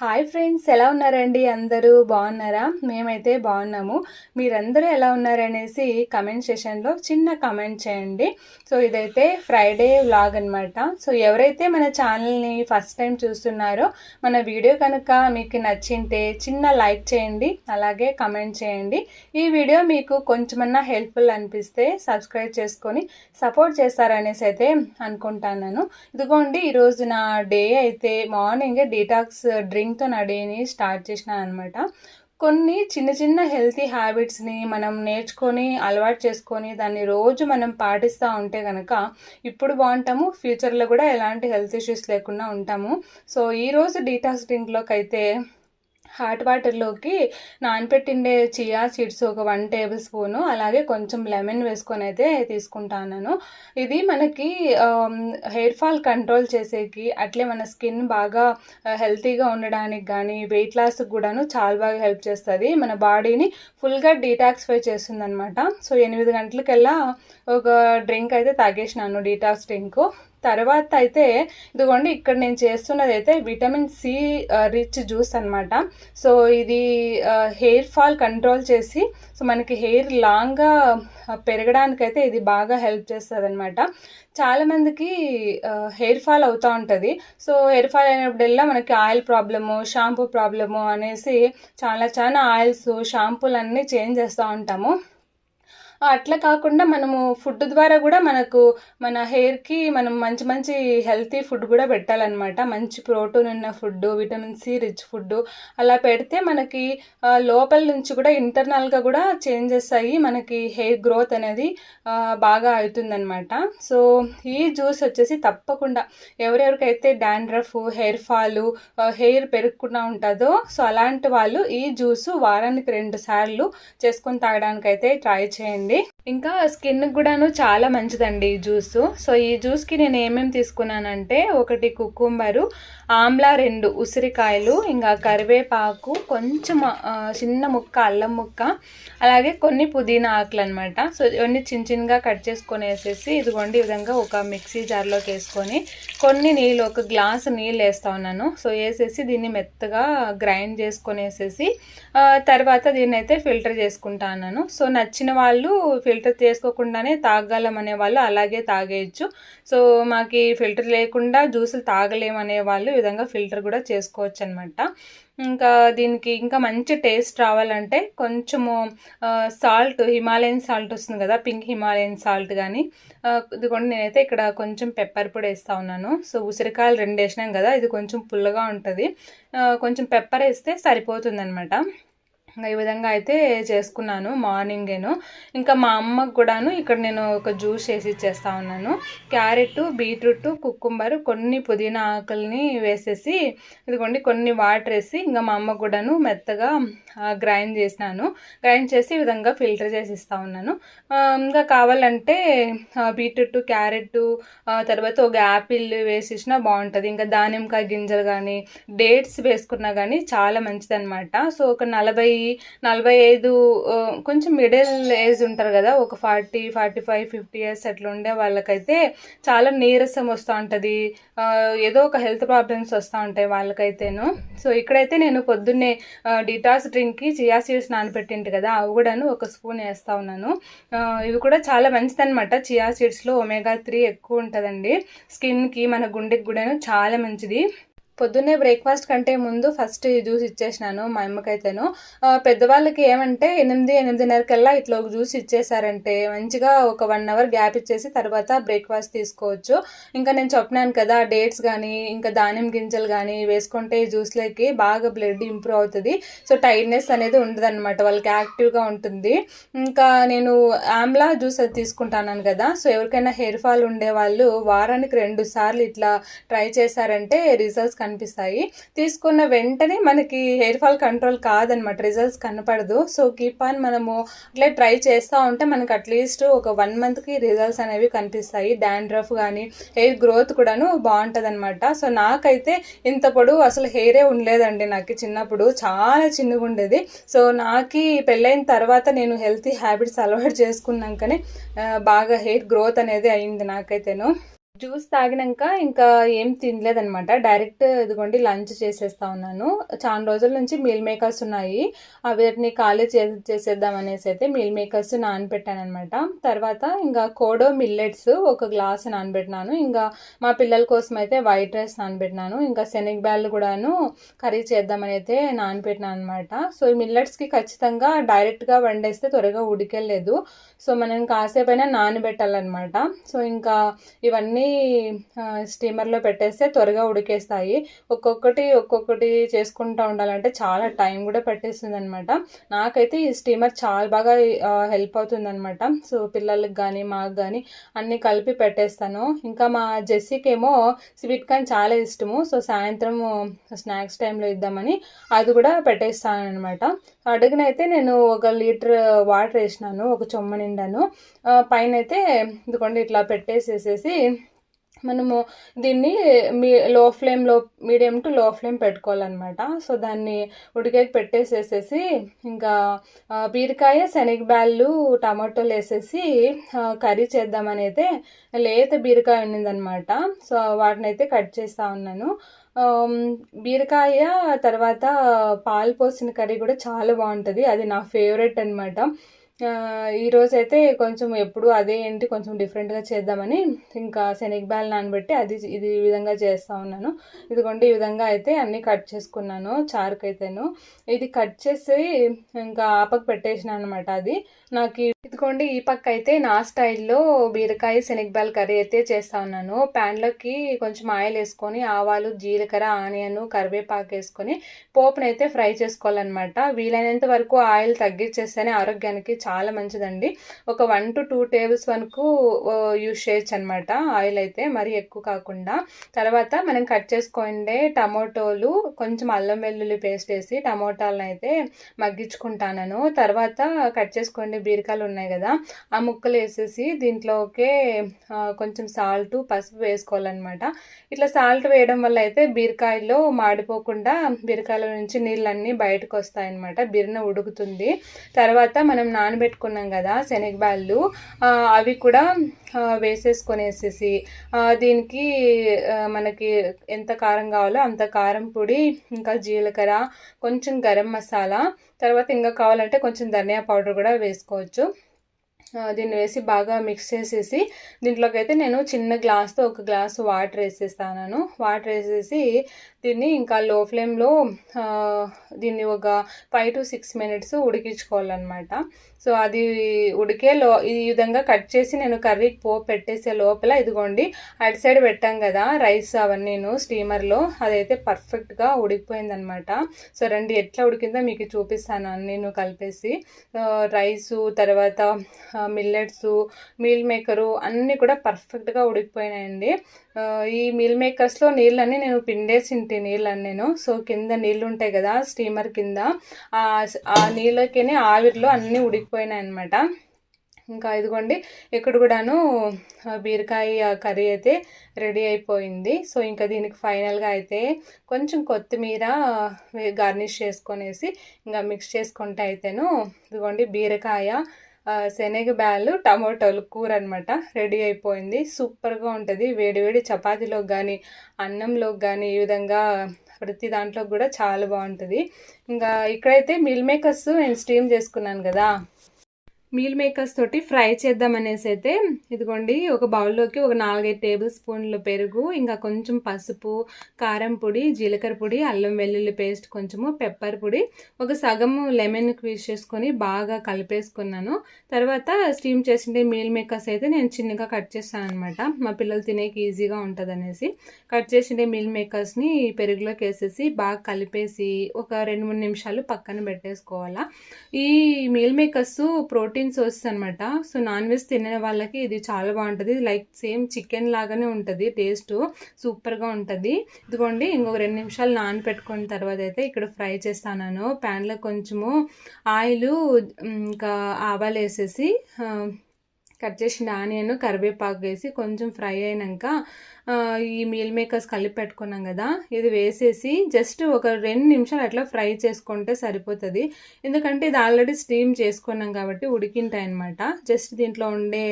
Hi friends, ఎలా ఉన్నారండి? అందరూ బాగున్నారా? మేమైతే బాగున్నాము. మీరందరూ ఎలా ఉన్నారనేసి కమెంట్ సెషన్లో చిన్న కమెంట్ చేయండి. సో ఇదైతే ఫ్రైడే వ్లాగ్ అనమాట. సో ఎవరైతే మన ఛానల్ని ఫస్ట్ టైం చూస్తున్నారో మన వీడియో కనుక మీకు నచ్చింటే చిన్న లైక్ చేయండి, అలాగే కమెంట్ చేయండి. ఈ వీడియో మీకు కొంచెమన్నా హెల్ప్ఫుల్ అనిపిస్తే సబ్స్క్రైబ్ చేసుకొని సపోర్ట్ చేస్తారనేసి అయితే అనుకుంటున్నాను. ఇదిగోండి, ఈరోజు నా డే అయితే మార్నింగ్ డీటాక్స్ డ్రింక్తో నా డేని స్టార్ట్ చేసినాను అనమాట. కొన్ని చిన్న చిన్న హెల్తీ హ్యాబిట్స్ని మనం నేర్చుకొని అలవాటు చేసుకొని దాన్ని రోజు మనం పాటిస్తూ ఉంటే కనుక ఇప్పుడు బాగుంటాము, ఫ్యూచర్లో కూడా ఎలాంటి హెల్త్ ఇష్యూస్ లేకుండా ఉంటాము. సో ఈరోజు డీటాక్స్ డ్రింక్లోకి అయితే హాట్ వాటర్లోకి నానపెట్టిండే చియా సీడ్స్ ఒక 1 టేబుల్ స్పూను, అలాగే కొంచెం లెమన్ వేసుకొని అయితే తీసుకుంటాను. ఇది మనకి హెయిర్ ఫాల్ కంట్రోల్ చేసేకి, అట్లే మన స్కిన్ బాగా హెల్తీగా ఉండడానికి కానీ వెయిట్ లాస్కి కూడాను చాలా బాగా హెల్ప్ చేస్తుంది. మన బాడీని ఫుల్గా డీటాక్సిఫై చేస్తుంది అనమాట. సో 8 గంటలకెల్లా ఒక డ్రింక్ అయితే తాగేసినాను, డీటాక్స్ డ్రింక్. తర్వాత అయితే ఇదిగోండి, ఇక్కడ నేను చేస్తున్నది అయితే విటమిన్ సి రిచ్ జ్యూస్ అనమాట. సో ఇది హెయిర్ ఫాల్ కంట్రోల్ చేసి సో మనకి హెయిర్ లాంగ్గా పెరగడానికైతే ఇది బాగా హెల్ప్ చేస్తుంది అనమాట. చాలామందికి హెయిర్ ఫాల్ అవుతూ ఉంటుంది. సో హెయిర్ ఫాల్ అయినప్పుడల్లా మనకి ఆయిల్ ప్రాబ్లము, షాంపూ ప్రాబ్లము అనేసి చాలా ఆయిల్స్, షాంపూలు అన్నీ చేంజ్ చేస్తూ ఉంటాము. అట్లా కాకుండా మనము ఫుడ్ ద్వారా కూడా మన హెయిర్కి మనం మంచి హెల్తీ ఫుడ్ కూడా పెట్టాలన్నమాట. మంచి ప్రోటీన్ ఉన్న food, vitamin C rich food అలా పెడితే మనకి లోపల నుంచి కూడా ఇంటర్నల్గా కూడా చేంజెస్ అయ్యి మనకి హెయిర్ గ్రోత్ అనేది బాగా అవుతుందన్నమాట. సో ఈ జ్యూస్ వచ్చేసి తప్పకుండా ఎవరెవరికైతే డాండ్రఫ్, హెయిర్ ఫాలు, హెయిర్ పెరగకుండా ఉంటుందో సో అలాంటి వాళ్ళు ఈ జ్యూస్ వారానికి 2 సార్లు చేసుకొని తాగడానికి అయితే ట్రై చేయండి. ఇంకా స్కిన్ కూడాను చాలా మంచిదండి ఈ జ్యూస్. సో ఈ జ్యూస్కి నేను ఏమేమి తీసుకున్నానంటే, 1 కుకుంబరు, ఆమ్లా 2 ఉసిరికాయలు, ఇంకా కరివేపాకు, కొంచెం చిన్న ముక్క అల్లం ముక్క, అలాగే కొన్ని పుదీనా ఆకులు అనమాట. సో ఇవన్నీ చిన్నగా కట్ చేసుకొని వేసేసి ఇదిగోండి ఈ విధంగా ఒక మిక్సీ జార్లోకి వేసుకొని కొన్ని నీళ్ళు, 1 గ్లాసు నీళ్ళు వేస్తా ఉన్నాను. సో వేసేసి దీన్ని మెత్తగా గ్రైండ్ చేసుకొని వేసేసి తర్వాత దీన్ని అయితే ఫిల్టర్ చేసుకుంటా ఉన్నాను. సో నచ్చిన వాళ్ళు ఫిల్టర్ చేసుకోకుండానే తాగలం అనే వాళ్ళు అలాగే తాగేయచ్చు. సో మాకు ఫిల్టర్ లేకుండా జ్యూసులు తాగలేమనే వాళ్ళు ఈ విధంగా ఫిల్టర్ కూడా చేసుకోవచ్చు అనమాట. ఇంకా దీనికి ఇంకా మంచి టేస్ట్ రావాలంటే కొంచెము సాల్ట్, హిమాలయన్ సాల్ట్ వస్తుంది కదా, పింక్ హిమాలయన్ సాల్ట్ కానీ, ఇదిగోండి నేనైతే ఇక్కడ కొంచెం పెప్పర్ పొడి వేస్తూ ఉన్నాను. సో ఉసిరికాయలు 2 వేసినాం కదా, ఇది కొంచెం పుల్లగా ఉంటుంది, కొంచెం పెప్పర్ వేస్తే సరిపోతుంది అనమాట. ఈ విధంగా అయితే చేసుకున్నాను మార్నింగేను. ఇంకా మా అమ్మకు కూడాను ఇక్కడ నేను ఒక జ్యూస్ వేసి ఇచ్చేస్తా ఉన్నాను. క్యారెట్, బీట్రూట్, కుకుంబర్, కొన్ని పుదీనా ఆకుల్ని వేసేసి ఇదిగోండి కొన్ని వాటర్ వేసి ఇంకా మా అమ్మకు కూడాను మెత్తగా గ్రైండ్ చేసినాను. గ్రైండ్ చేసి ఈ విధంగా ఫిల్టర్ చేసి ఇస్తూ ఉన్నాను. ఇంకా కావాలంటే బీట్రూట్, క్యారెట్, తర్వాత ఒక యాపిల్ వేసేసినా బాగుంటుంది. ఇంకా దానిమ్మకాయ గింజలు కానీ, డేట్స్ వేసుకున్నా కానీ చాలా మంచిదన్నమాట. సో ఒక 40-45 కొంచెం మిడిల్ ఏజ్ ఉంటారు కదా, ఒక 40, 45, 50 ఇయర్స్ అట్లా ఉండే వాళ్ళకైతే చాలా నీరసం వస్తూ ఉంటుంది, ఏదో ఒక హెల్త్ ప్రాబ్లమ్స్ వస్తూ ఉంటాయి వాళ్ళకైతేను. సో ఇక్కడైతే నేను పొద్దున్నే డీటాక్స్ డ్రింక్కి చియా సీడ్స్ నానబెట్టింటి కదా, అవి కూడాను 1 స్పూన్ వేస్తూ ఉన్నాను. ఇవి కూడా చాలా మంచిదన్నమాట. చియా సీడ్స్లో ఒమేగా 3 ఎక్కువ ఉంటుందండి. స్కిన్కి, మన గుండెకి కూడాను చాలా మంచిది. పొద్దున్నే బ్రేక్ఫాస్ట్ కంటే ముందు ఫస్ట్ ఈ జ్యూస్ ఇచ్చేసినాను మా అమ్మకైతేను. పెద్దవాళ్ళకి ఏమంటే 8-8:30 ఇట్లా ఒక జ్యూస్ ఇచ్చేసారంటే మంచిగా ఒక 1 అవర్ గ్యాప్ ఇచ్చేసి తర్వాత బ్రేక్ఫాస్ట్ తీసుకోవచ్చు. ఇంకా నేను చెప్పినాను కదా, డేట్స్ కానీ ఇంకా దానిమ్మ గింజలు కానీ వేసుకుంటే ఈ జ్యూస్లోకి బాగా బ్లడ్ ఇంప్రూవ్ అవుతుంది. సో టైర్డ్నెస్ అనేది ఉండదు అనమాట, వాళ్ళకి యాక్టివ్గా ఉంటుంది. ఇంకా నేను ఆమ్లా జ్యూస్ అది తీసుకుంటాను కదా, సో ఎవరికైనా హెయిర్ ఫాల్ ఉండే వాళ్ళు వారానికి 2 సార్లు ఇట్లా ట్రై చేశారంటే రిజల్ట్స్ కనిపిస్తాయి. తీసుకున్న వెంటనే మనకి హెయిర్ ఫాల్ కంట్రోల్ కాదనమాట, రిజల్ట్స్ కనపడదు. సో కీప్ ఆన్ మనము అట్లా ట్రై చేస్తూ ఉంటే మనకు అట్లీస్ట్ ఒక 1 మంత్కి రిజల్ట్స్ అనేవి కనిపిస్తాయి. డాండ్రఫ్ కానీ హెయిర్ గ్రోత్ కూడాను బాగుంటుంది అనమాట. సో నాకైతే ఇంత పొడవు అసలు హెయిరే ఉండలేదండి, నాకు చిన్నప్పుడు చాలా చిన్నగా ఉండేది. సో నాకు పెళ్ళైన తర్వాత నేను హెల్తీ హ్యాబిట్స్ అలవాటు చేసుకున్నాకనే బాగా హెయిర్ గ్రోత్ అనేది అయింది నాకైతేను. జ్యూస్ తాగినాక ఇంకా ఏం తినలేదనమాట. డైరెక్ట్ ఇదిగోండి లంచ్ చేసేస్తా ఉన్నాను. చాలా రోజుల నుంచి మీల్ మేకర్స్ ఉన్నాయి, వీటిని ఖాళీ చేసేద్దాం అనేసి అయితే మీల్ మేకర్స్ నానబెట్టాను అనమాట. తర్వాత ఇంకా కోడో మిల్లెట్స్ ఒక గ్లాస్ నానబెట్టినాను. ఇంకా మా పిల్లల కోసం అయితే వైట్ రైస్ నానబెట్టినాను. ఇంకా శనగబ్యాళ్ళు కూడాను కర్రీ చేద్దామని అయితే నానబెట్టినాను అనమాట. సో ఈ మిల్లెట్స్కి ఖచ్చితంగా డైరెక్ట్గా వండేస్తే త్వరగా ఉడికెళ్ళలేదు. సో మనం కాసేపైనా నానబెట్టాలన్నమాట. సో ఇంకా ఇవన్నీ స్టీమర్లో పెట్టేస్తే త్వరగా ఉడికేస్తాయి. ఒక్కొక్కటి చేసుకుంటూ ఉండాలంటే చాలా టైం కూడా పెట్టేస్తుంది అనమాట. నాకైతే ఈ స్టీమర్ చాలా బాగా హెల్ప్ అవుతుంది అనమాట. సో పిల్లలకి కానీ మాకు కానీ అన్నీ కలిపి పెట్టేస్తాను. ఇంకా మా జెస్సీకి ఏమో స్వీట్ కార్న్ చాలా ఇష్టము. సో సాయంత్రం స్నాక్స్ టైంలో ఇద్దామని అది కూడా పెట్టేస్తాను అనమాట. అడుగునైతే నేను 1 లీటర్ వాటర్ వేసినాను, ఒక చొమ్మ నిండాను. పైన అయితే ఇదిగోండి ఇట్లా పెట్టేసేసేసి మనము దీన్ని మీడియం టు లో ఫ్లేమ్ పెట్టుకోవాలన్నమాట. సో దాన్ని ఉడికేకి పెట్టేసేసేసి ఇంకా బీరకాయ శనగబ్యాళ్ళు టమాటోలు వేసేసి కర్రీ చేద్దామని అయితే లేత బీరకాయ ఉన్నదనమాట. సో వాటిని అయితే కట్ చేస్తూ ఉన్నాను. బీరకాయ తర్వాత పాలు పోసిన కర్రీ కూడా చాలా బాగుంటుంది, అది నా ఫేవరెట్ అనమాట. ఈరోజైతే కొంచెం ఎప్పుడు అదే ఏంటి కొంచెం డిఫరెంట్గా చేద్దామని ఇంకా శనగబ్యాళ్ళు నానబెట్టి ఇది ఈ విధంగా చేస్తూ ఉన్నాను. ఇదిగోండి ఈ విధంగా అయితే అన్నీ కట్ చేసుకున్నాను చారుకైతేను. ఇది కట్ చేసి ఇంకా ఆపకు పెట్టేసినాను అనమాట. అది నాకు ఇదిగోండి ఈ పక్క అయితే నా స్టైల్లో బీరకాయ శనగబ్యాళ్ళు కర్రీ అయితే చేస్తూ ఉన్నాను. ప్యాన్లోకి కొంచెం ఆయిల్ వేసుకొని ఆవాలు జీలకర్ర ఆనియన్ కరివేపాకు వేసుకొని పోపునైతే ఫ్రై చేసుకోవాలన్నమాట. వీలైనంత వరకు ఆయిల్ తగ్గించేస్తేనే ఆరోగ్యానికి చాలా మంచిదండి. ఒక 1 to 2 టేబుల్ స్పూన్కు యూజ్ చేయొచ్చు అనమాట ఆయిల్ అయితే, మరీ ఎక్కువ కాకుండా. తర్వాత మనం కట్ చేసుకుంటే టమోటోలు కొంచెం అల్లం వెల్లుల్లి పేస్ట్ వేసి టమోటాలను అయితే మగ్గించుకుంటాను. తర్వాత కట్ చేసుకోండి బీరకాయలు ఉన్నాయి కదా, ఆ ముక్కలు వేసేసి దీంట్లోకే కొంచెం సాల్ట్ పసుపు వేసుకోవాలన్నమాట. ఇట్లా సాల్ట్ వేయడం వల్ల అయితే బీరకాయలో మాడిపోకుండా బీరకాయల నుంచి నీళ్ళన్నీ బయటకు వస్తాయన్నమాట, బిర్న ఉడుకుతుంది. తర్వాత మనం నానబెట్టుకున్నాం కదా శనగబ్యాళ్ళు, అవి కూడా వేసేసుకొనేసేసి దీనికి మనకి ఎంత కారం కావాలో అంత కారం పొడి, ఇంకా జీలకర్ర, కొంచెం గరం మసాలా, తర్వాత ఇంకా కావాలంటే కొంచెం ధనియా పౌడర్ కూడా వేసుకోవచ్చు. దీన్ని వేసి బాగా మిక్స్ చేసేసి దీంట్లోకి అయితే నేను చిన్న గ్లాస్తో 1 గ్లాసు వాటర్ వేసేస్తాను. వాటర్ వేసేసి దీన్ని ఇంకా లో ఫ్లేమ్లో దీన్ని ఒక 5 to 6 minutes ఉడికించుకోవాలన్నమాట. సో అది ఈ విధంగా కట్ చేసి నేను కర్రీకి పోపు పెట్టేసే లోపల ఇదిగోండి అటు సైడ్ పెట్టాం కదా రైస్ అవన్నీ స్టీమర్లో, అదైతే పర్ఫెక్ట్గా ఉడికిపోయిందనమాట. సో రండి ఎట్లా ఉడికిందో మీకు చూపిస్తాను నేను కలిపేసి. రైసు తర్వాత మిల్లెట్స్ మీల్ మేకరు అన్నీ కూడా పర్ఫెక్ట్గా ఉడికిపోయినాయండి. ఈ మీల్ మేకర్స్లో నీళ్ళన్నీ నేను పిండేసింటి నీళ్ళని సో కింద నీళ్ళు ఉంటాయి కదా స్టీమర్ కింద, ఆ నీళ్ళకినే ఆవిరిలో అన్నీ ఉడికిపోయినాయి అనమాట. ఇంకా ఇదిగోండి ఇక్కడ కూడాను బీరకాయ కర్రీ అయితే రెడీ అయిపోయింది. సో ఇంకా దీనికి ఫైనల్గా అయితే కొంచెం కొత్తిమీర గార్నిష్ చేసుకొనేసి ఇంకా మిక్స్ చేసుకుంటే అయితేను ఇదిగోండి బీరకాయ శనగబ్యాళ్ళు టమోటాలు కూర అనమాట రెడీ అయిపోయింది. సూపర్గా ఉంటుంది. వేడివేడి చపాతీలోకి కానీ అన్నంలోకి కానీ ఈ విధంగా ప్రతి దాంట్లో కూడా చాలా బాగుంటుంది. ఇంకా ఇక్కడైతే మిల్ మేకర్స్ నేను స్టీమ్ చేసుకున్నాను కదా, మీల్ మేకర్స్ తోటి ఫ్రై చేద్దాం అనేసి అయితే ఇదిగోండి ఒక బౌల్లోకి ఒక 4-5 టేబుల్ స్పూన్లు పెరుగు, ఇంకా కొంచెం పసుపు, కారం పొడి, జీలకర్ర పొడి, అల్లం వెల్లుల్లి పేస్ట్, కొంచెము పెప్పర్ పొడి, ఒక సగము లెమన్ క్వీజ్ చేసుకొని బాగా కలిపేసుకున్నాను. తర్వాత స్టీమ్ చేసిండే మీల్ మేకర్స్ అయితే నేను చిన్నగా కట్ చేస్తాను అనమాట, మా పిల్లలు తినేకి ఈజీగా ఉంటుంది అనేసి. కట్ చేసిండే మీల్ మేకర్స్ని పెరుగులోకి వేసేసి బాగా కలిపేసి ఒక 2-3 నిమిషాలు పక్కన పెట్టేసుకోవాలా. ఈ మీల్ మేకర్స్ ప్రోటీన్ సోర్స్ అనమాట. సో నాన్ వెజ్ తినే వాళ్ళకి ఇది చాలా బాగుంటుంది. లైక్ సేమ్ చికెన్ లాగానే ఉంటుంది, టేస్ట్ సూపర్గా ఉంటుంది. ఇదిగోండి ఇంకొక 2 నిమిషాలు నానపెట్టుకున్న తర్వాత అయితే ఇక్కడ ఫ్రై చేస్తాను. ప్యాన్లో కొంచెము ఆయిల్ ఇంకా ఆవాలు వేసేసి కట్ చేసిన ఆనియన్ కరివేపాకు వేసి కొంచెం ఫ్రై అయినాక ఈ మీల్ మేకర్స్ కలిపి పెట్టుకున్నాం కదా, ఇది వేసేసి జస్ట్ ఒక 2 నిమిషాలు అట్లా ఫ్రై చేసుకుంటే సరిపోతుంది. ఎందుకంటే ఇది ఆల్రెడీ స్టీమ్ చేసుకున్నాం కాబట్టి ఉడికింటాయి అనమాట. జస్ట్ దీంట్లో ఉండే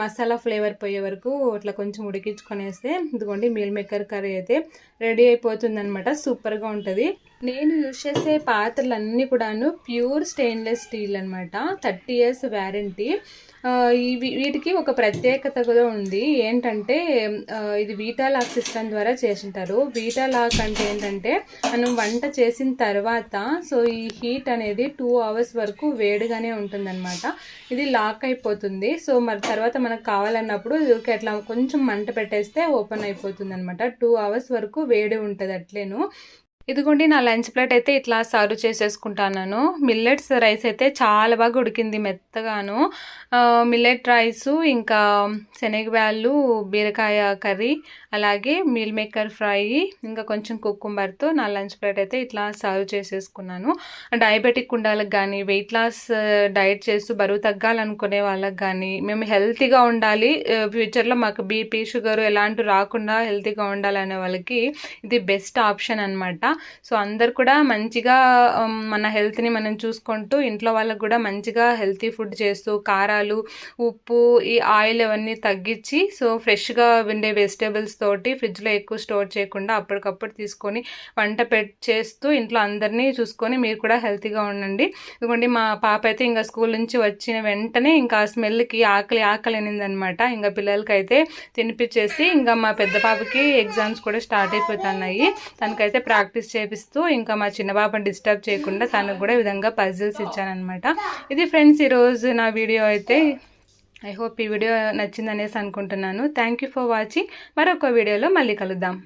మసాలా ఫ్లేవర్ పోయే వరకు అట్లా కొంచెం ఉడికించుకొనేస్తే ఇదిగోండి మీల్ మేకర్ కర్రీ అయితే రెడీ అయిపోతుంది అనమాట. సూపర్గా ఉంటుంది. నేను యూజ్ చేసే పాత్రలన్నీ కూడాను ప్యూర్ స్టెయిన్లెస్ స్టీల్ అనమాట. 30 years వ్యారంటీ. వీటికి ఒక ప్రత్యేకత కూడా ఉంది. ఏంటంటే ఇది వీటాలాక్ సిస్టమ్ ద్వారా చేసింటారు. వీటాలాక్ అంటే ఏంటంటే మనం వంట చేసిన తర్వాత సో ఈ హీట్ అనేది 2 hours వరకు వేడిగానే ఉంటుందన్నమాట. ఇది లాక్ అయిపోతుంది. సో మరి తర్వాత మనకు కావాలన్నప్పుడు అట్లా కొంచెం మంట పెట్టేస్తే ఓపెన్ అయిపోతుంది అనమాట. 2 hours వరకు వేడి ఉంటుంది అట్లేను. ఇదిగోండి నా లంచ్ ప్లేట్ అయితే ఇట్లా సర్వ్ చేసేసుకుంటాను. మిల్లెట్స్ రైస్ అయితే చాలా బాగా ఉడికింది మెత్తగాను. మిల్లెట్ రైసు, ఇంకా శనగబ్యాళ్ళు, బీరకాయ కర్రీ, అలాగే మీల్ మేకర్ ఫ్రై, ఇంకా కొంచెం కుకుంబర్తో నా లంచ్ ప్లేట్ అయితే ఇట్లా సర్వ్ చేసేసుకున్నాను. డయాబెటిక్ ఉండాలకు కానీ, వెయిట్ లాస్ డైట్ చేస్తూ బరువు తగ్గాలనుకునే వాళ్ళకి కానీ, మేము హెల్తీగా ఉండాలి, ఫ్యూచర్లో మాకు బీపీ షుగర్ ఎలాంటి రాకుండా హెల్తీగా ఉండాలనే వాళ్ళకి ఇది బెస్ట్ ఆప్షన్ అనమాట. సో అందరు కూడా మంచిగా మన హెల్త్ని మనం చూసుకుంటూ ఇంట్లో వాళ్ళకు కూడా మంచిగా హెల్తీ ఫుడ్ చేస్తూ కారాలు, ఉప్పు, ఈ ఆయిల్ అవన్నీ తగ్గించి సో ఫ్రెష్గా ఉండే వెజిటేబుల్స్ తోటి ఫ్రిడ్జ్లో ఎక్కువ స్టోర్ చేయకుండా అప్పటికప్పుడు తీసుకొని వంట చేస్తూ ఇంట్లో అందరినీ చూసుకొని మీరు కూడా హెల్తీగా ఉండండి. ఇదిగోండి మా పాప అయితే ఇంకా స్కూల్ నుంచి వచ్చిన వెంటనే ఇంకా స్మెల్కి ఆకలి అనిందనమాట. ఇంకా పిల్లలకైతే తినిపించేసి ఇంకా మా పెద్ద పాపకి ఎగ్జామ్స్ కూడా స్టార్ట్ అయిపోతున్నాయి. తనకైతే ప్రాక్టీస్ చేపిస్తూ ఇంకా మా చిన్న పాపని డిస్టర్బ్ చేయకుండా తనకు కూడా ఈ విధంగా పజిల్స్ ఇచ్చానమాట. ఇది ఫ్రెండ్స్ ఈరోజు నా వీడియో అయితే. ఐ హోప్ ఈ వీడియో నచ్చిందనేసి అనుకుంటున్నాను. Thank you for watching. మరొక వీడియోలో మళ్ళీ కలుద్దాం.